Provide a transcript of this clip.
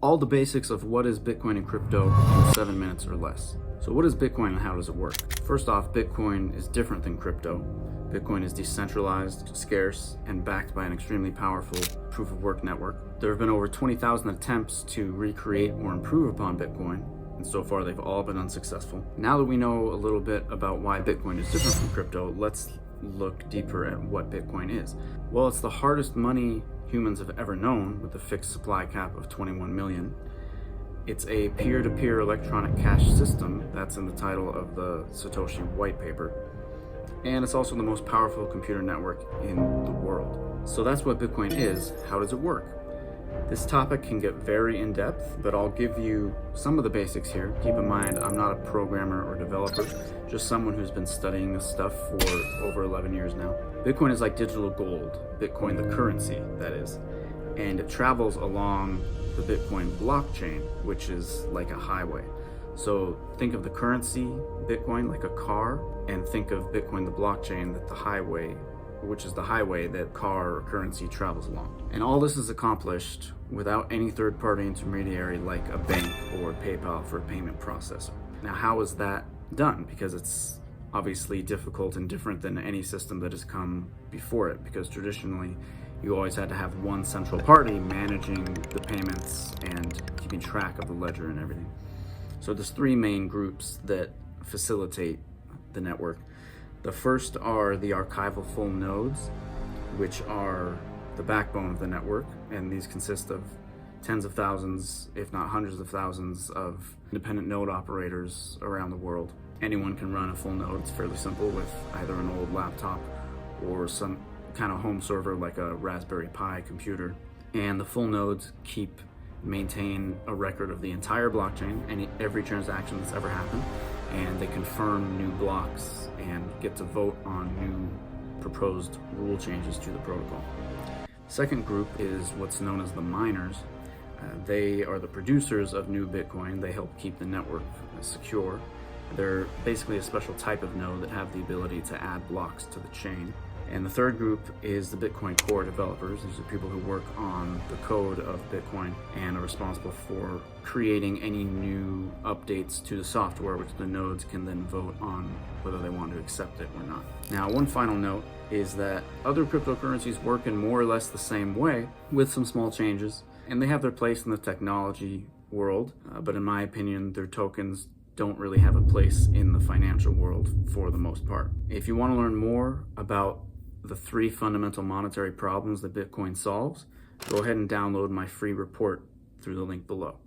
all the basics of what is Bitcoin and crypto in 7 minutes or less. So what is Bitcoin and how does it work? First off, Bitcoin is different than crypto. Bitcoin is decentralized, scarce, and backed by an extremely powerful proof-of-work network. There have been over 20,000 attempts to recreate or improve upon Bitcoin, and so far they've all been unsuccessful. Now that we know a little bit about why Bitcoin is different from crypto, let's look deeper at what Bitcoin is. Well, it's the hardest money humans have ever known, with a fixed supply cap of 21 million. It's a peer-to-peer electronic cash system, that's in the title of the Satoshi white paper. And it's also the most powerful computer network in the world. So that's what Bitcoin is. How does it work? This topic can get very in-depth, but I'll give you some of the basics here. Keep in mind, I'm not a programmer or developer, just someone who's been studying this stuff for over 11 years now. Bitcoin is like digital gold, Bitcoin the currency, that is, and it travels along the Bitcoin blockchain, which is like a highway. So think of the currency, Bitcoin, like a car, and think of Bitcoin the blockchain, that the highway, which is the highway that car or currency travels along. And all this is accomplished without any third-party intermediary like a bank or PayPal for a payment processor. Now, how is that done? Because it's obviously difficult and different than any system that has come before it, because traditionally you always had to have one central party managing the payments and keeping track of the ledger and everything. So there's three main groups that facilitate the network. The first are the archival full nodes, which are the backbone of the network, and these consist of tens of thousands, if not hundreds of thousands, of independent node operators around the world. Anyone can run a full node. It's fairly simple with either an old laptop or some kind of home server like a Raspberry Pi computer. And the full nodes maintain a record of the entire blockchain, every transaction that's ever happened, and they confirm new blocks and get to vote on new proposed rule changes to the protocol. Second group is what's known as the miners. They are the producers of new Bitcoin. They help keep the network secure. They're basically a special type of node that have the ability to add blocks to the chain. And the third group is the Bitcoin core developers. These are people who work on the code of Bitcoin and are responsible for creating any new updates to the software, which the nodes can then vote on whether they want to accept it or not. Now, one final note is that other cryptocurrencies work in more or less the same way, with some small changes, and they have their place in the technology world, but in my opinion, their tokens don't really have a place in the financial world for the most part. If you want to learn more about the three fundamental monetary problems that Bitcoin solves, go ahead and download my free report through the link below.